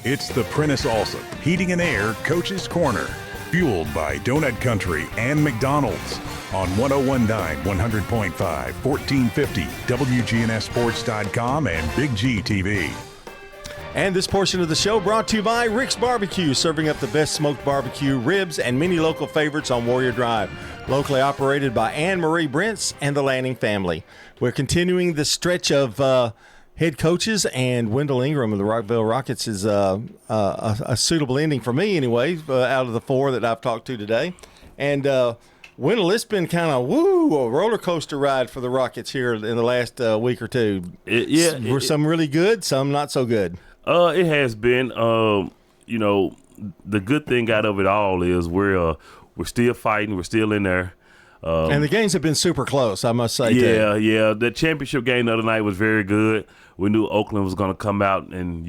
It's the Prentice Allsup Heating and Air Coach's Corner, fueled by Donut Country and McDonald's on 101.9, 100.5, 1450, WGNSSports.com and Big G TV. And this portion of the show brought to you by Rick's Barbecue, serving up the best smoked barbecue, ribs, and many local favorites on Warrior Drive. Locally operated by Anne Marie Brents and the Lanning family. We're continuing the stretch of head coaches, and Wendell Ingram of the Rockvale Rockets is a suitable ending for me anyway, out of the four that I've talked to today. And Wendell, it's been kind of a roller coaster ride for the Rockets here in the last week or two. Some really good, some not so good. It has been. The good thing out of it all is we're still fighting. We're still in there. And the games have been super close, I must say. Yeah. The championship game the other night was very good. We knew Oakland was going to come out, and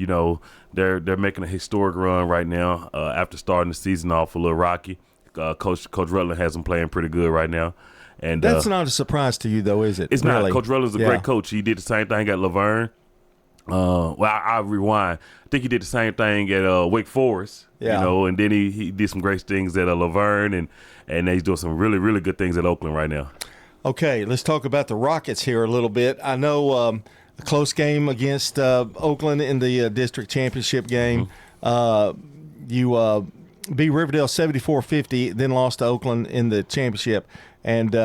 they're making a historic run right now. After starting the season off a little rocky, Coach Rutland has them playing pretty good right now. And that's not a surprise to you, though, is it? It's really? Not. Coach Rutland's a great coach. He did the same thing at Laverne. I rewind. I think he did the same thing at Wake Forest. Yeah. And then he did some great things at Laverne, and he's doing some really, really good things at Oakland right now. Okay, let's talk about the Rockets here a little bit. I know a close game against Oakland in the district championship game. You beat Riverdale 74-50, then lost to Oakland in the championship, and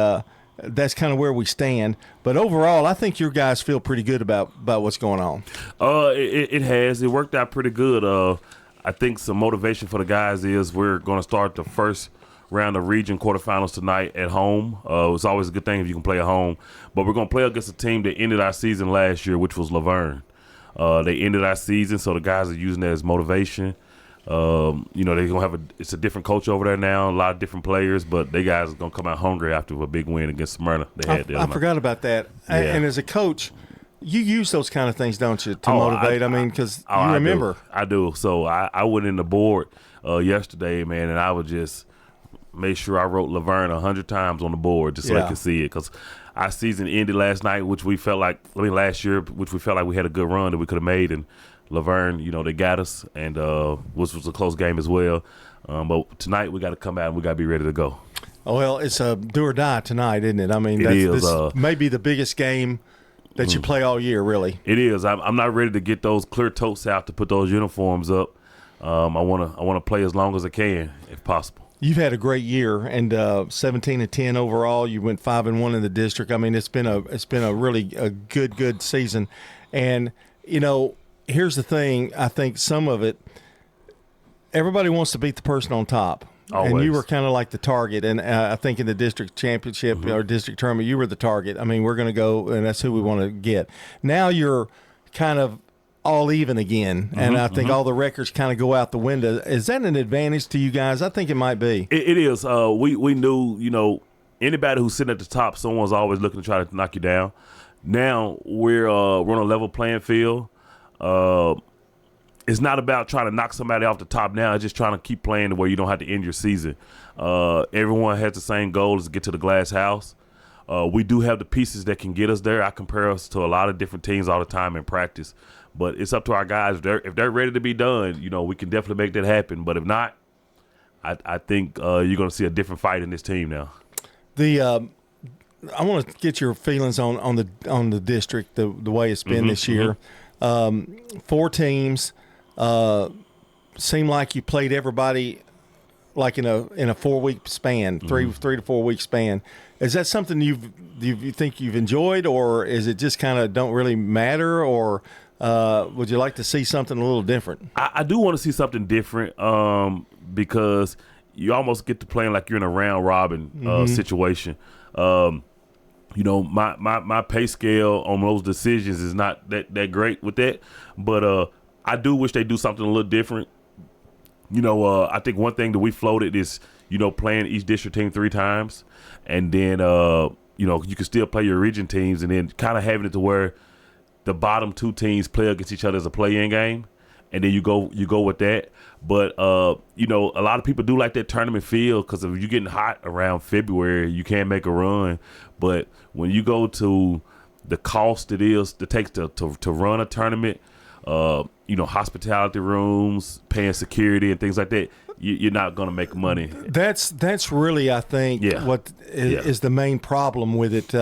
that's kind of where we stand. But overall, I think your guys feel pretty good about what's going on. It has. It worked out pretty good. I think some motivation for the guys is we're going to start the first round of region quarterfinals tonight at home. It's always a good thing if you can play at home. But we're going to play against a team that ended our season last year, which was Laverne. They ended our season, so the guys are using that as motivation. They're gonna have it's a different coach over there now, a lot of different players, but they guys are gonna come out hungry after a big win against Smyrna. I forgot about that. Yeah. And as a coach, you use those kind of things, don't you, to motivate? Because you remember. I do. So I went in the board yesterday, man, and I would just make sure I wrote Laverne 100 times on the board just so they could see it. Because our season ended last year, which we felt like we had a good run that we could have made, and Laverne, they got us, and which was a close game as well. But tonight we got to come out and we got to be ready to go. Oh, well, it's a do or die tonight, isn't it? I mean, this may be the biggest game that you play all year, really. It is. I'm not ready to get those clear totes out to put those uniforms up. I want to play as long as I can, if possible. You've had a great year, and 17-10 overall. You went 5-1 in the district. I mean, it's been a really good season, and here's the thing. I think some of it, everybody wants to beat the person on top. Always. And you were kind of like the target. And I think in the district championship or district tournament, you were the target. I mean, we're going to go, and that's who we want to get. Now you're kind of all even again, and I think all the records kind of go out the window. Is that an advantage to you guys? I think it might be. It is. We knew, anybody who's sitting at the top, someone's always looking to try to knock you down. Now we're on a level playing field. It's not about trying to knock somebody off the top now. It's just trying to keep playing to where you don't have to end your season. Everyone has the same goal, is to get to the glass house. We do have the pieces that can get us there. I compare us to a lot of different teams all the time in practice. But it's up to our guys. If they're ready to be done, we can definitely make that happen. But if not, I think you're going to see a different fight in this team now. I want to get your feelings on the district, the way it's been this year. 4 teams. Seem like you played everybody like in a 4-week span, three to 4 week span. Is that something you think you've enjoyed, or is it just kind of don't really matter, or would you like to see something a little different? I do want to see something different because you almost get to playing like you're in a round robin situation. My pay scale on those decisions is not that great with that, but I do wish they do something a little different. I think one thing that we floated is, playing each district team 3 times, and then, you can still play your region teams, and then kind of having it to where the bottom 2 teams play against each other as a play-in game, and then you go with that. But, a lot of people do like that tournament feel, because if you're getting hot around February, you can't make a run. But when you go to the cost it takes to run a tournament, hospitality rooms, paying security and things like that, you're not going to make money. That's really, I think, what is the main problem with it.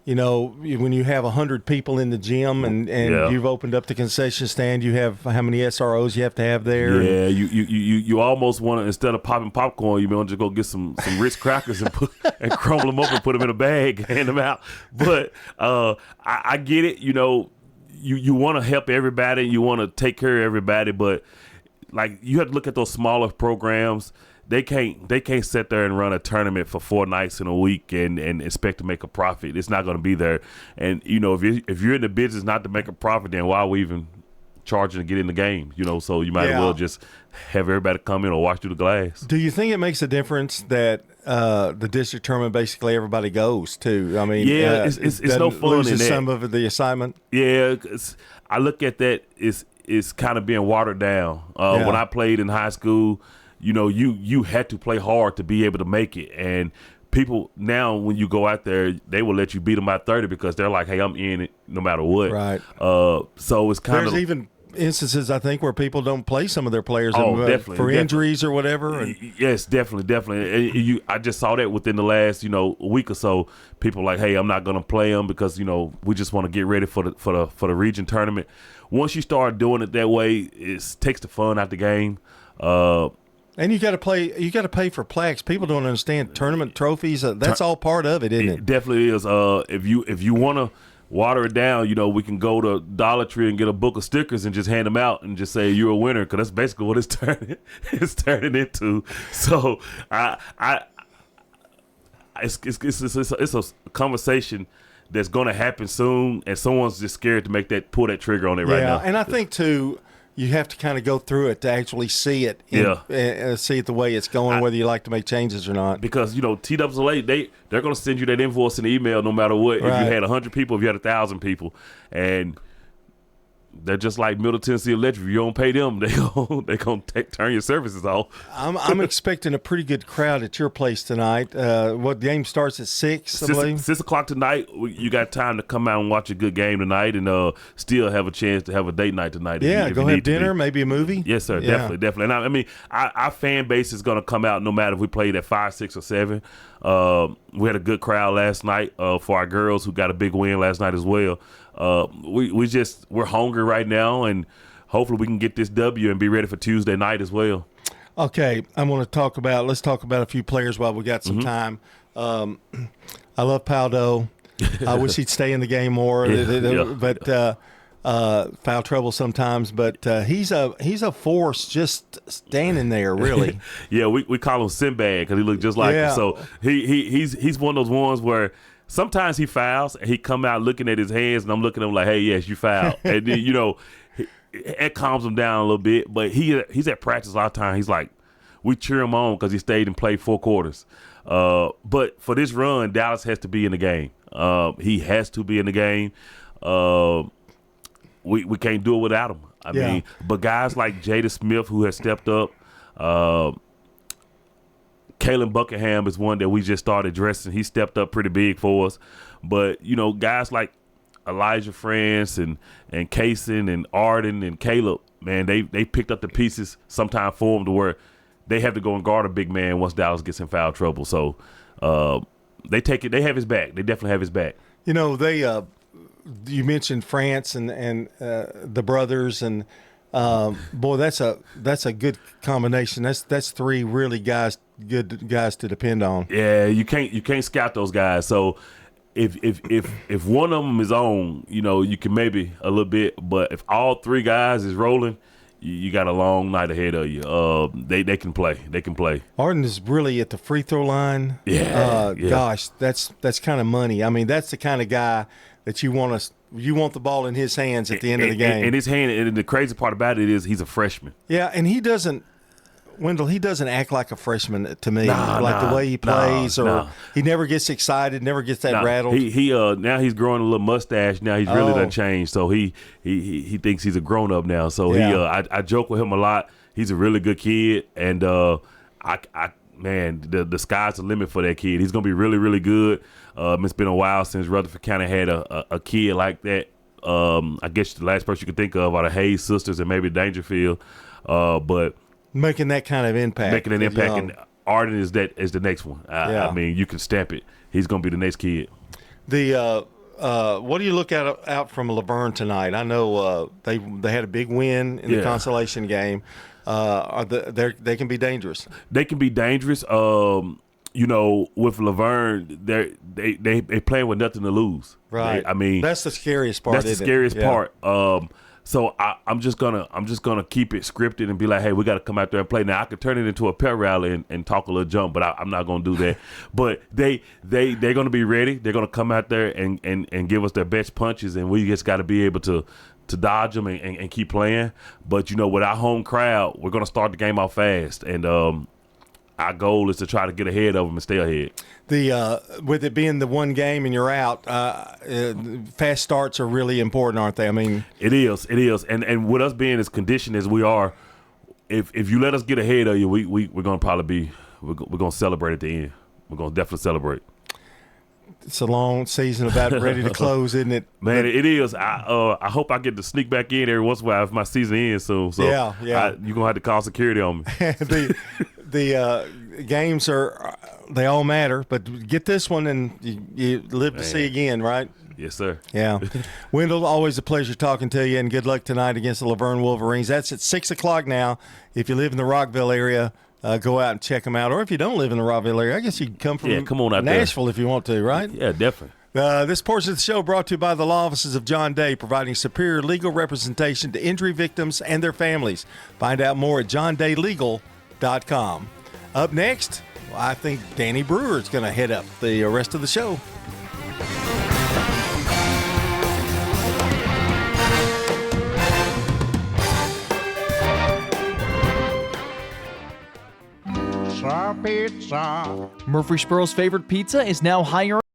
When you have 100 people in the gym and you've opened up the concession stand, you have how many SROs you have to have there? Yeah, you almost want to, instead of popping popcorn, you want to go get some Ritz crackers and crumble them up and put them in a bag and hand them out. But I get it. You want to help everybody, you want to take care of everybody, but like you have to look at those smaller programs. They can't sit there and run a tournament for 4 nights in a week and expect to make a profit. It's not going to be there. And if you're in the business not to make a profit, then why are we even charging to get in the game? So you might as well just have everybody come in or watch through the glass. Do you think it makes a difference that the district tournament basically everybody goes to? I mean, it's no fun in that. Some of the excitement. Yeah, I look at that is kind of being watered down. When I played in high school, you had to play hard to be able to make it. And people now, when you go out there, they will let you beat them by 30 because they're like, hey, I'm in it no matter what. Right. So it's kind of. There's even instances, I think, where people don't play some of their players definitely. Injuries or whatever. Yes, definitely. I just saw that within the last, week or so. People like, hey, I'm not going to play them because, we just want to get ready for the region tournament. Once you start doing it that way, it takes the fun out the game. And you got to play. You got to pay for plaques. People don't understand tournament trophies. That's all part of it, isn't it? It definitely is. If you want to water it down, we can go to Dollar Tree and get a book of stickers and just hand them out and just say you're a winner, because that's basically what it's turning into. So it's a conversation that's going to happen soon, and someone's just scared to pull that trigger on it right now. And I think too, you have to kind of go through it to actually see it. See it the way it's going, whether you like to make changes or not. Because TWA, they're going to send you that invoice in the email no matter what. Right. If you had 100 people, if you had 1,000 people, and they're just like Middle Tennessee Electric. If you don't pay them, they gonna turn your services off. I'm expecting a pretty good crowd at your place tonight. What game starts at 6? I believe 6 o'clock tonight. You got time to come out and watch a good game tonight, and still have a chance to have a date night tonight. Yeah, if go have dinner, maybe a movie. Yes, sir. Yeah. Definitely. And I mean, our fan base is gonna come out no matter if we played at 5, 6, or 7. We had a good crowd last night for our girls who got a big win last night as well. We're hungry right now, and hopefully we can get this W and be ready for Tuesday night as well. Okay, let's talk about a few players while we got some time. I love Paldo. I wish he'd stay in the game more, but foul trouble sometimes. But he's a force just standing there, really. Yeah, we call him Sinbad because he looked just like him. So he's one of those ones where sometimes he fouls and he come out looking at his hands, and I'm looking at him like, hey, yes, you fouled. And then, it calms him down a little bit. But he's at practice a lot of time. He's like, we cheer him on because he stayed and played 4 quarters. But for this run, Dallas has to be in the game. He has to be in the game. We can't do it without him. I mean, but guys like Jada Smith, who has stepped up, Kalen Buckingham is one that we just started dressing. He stepped up pretty big for us. But, guys like Elijah France and Kaysen and Arden and Caleb, man, they picked up the pieces sometime for them to where they have to go and guard a big man once Dallas gets in foul trouble. So they take it. They have his back. They definitely have his back. You mentioned France and the brothers, and boy, that's a good combination. That's 3 really good guys to depend on. Yeah, you can't scout those guys. So if one of them is on, you can maybe a little bit, but if all 3 guys is rolling, you got a long night ahead of you. They can play. They can play. Arden is really at the free throw line. Yeah. Gosh, that's kind of money. I mean, that's the kind of guy that you want the ball in his hands at the end of the game. And his hand, and the crazy part about it is he's a freshman. Yeah, and he doesn't act like a freshman to me. The way he plays, he never gets excited, never gets that rattled. He now he's growing a little mustache. Now he's really done changed. So he thinks he's a grown up now. So I joke with him a lot. He's a really good kid, and man, the sky's the limit for that kid. He's gonna be really, really good. It's been a while since Rutherford County had a kid like that I guess the last person you can think of are the Hayes sisters and maybe Dangerfield. But making that kind of impact. Making an impact. And Arden is the next one. I mean, you can stamp it. He's going to be the next kid. What do you look out from Laverne tonight? I know they had a big win in the consolation game. They can be dangerous. They can be dangerous. With Laverne, they playing with nothing to lose. Right. I mean, that's the scariest part. That's the scariest part. So I'm just gonna keep it scripted and be like, hey, we got to come out there and play. Now I could turn it into a pep rally and talk a little jump, but I'm not gonna do that. But they're gonna be ready. They're gonna come out there and give us their best punches, and we just got to be able to dodge them and keep playing. But with our home crowd, we're gonna start the game off fast, and our goal is to try to get ahead of them and stay ahead. With it being the one game and you're out, fast starts are really important, aren't they? I mean, it is, and with us being as conditioned as we are, if you let us get ahead of you, we're gonna probably we're gonna celebrate at the end. We're gonna definitely celebrate. It's a long season, about ready to close, isn't it? Man, it is. I hope I get to sneak back in every once in a while if my season ends soon. So yeah. You're gonna have to call security on me. The games they all matter, but get this one and you live to see again, right? Yes, sir. Yeah. Wendell, always a pleasure talking to you, and good luck tonight against the Laverne Wolverines. That's at 6 o'clock now. If you live in the Rockvale area, go out and check them out. Or if you don't live in the Rockvale area, I guess you can come on out Nashville if you want to, right? Yeah, definitely. This portion of the show brought to you by the law offices of John Day, providing superior legal representation to injury victims and their families. Find out more at johndaylegal.com. Up next, I think Danny Brewer is going to head up the rest of the show. Murfreesboro's favorite pizza is now higher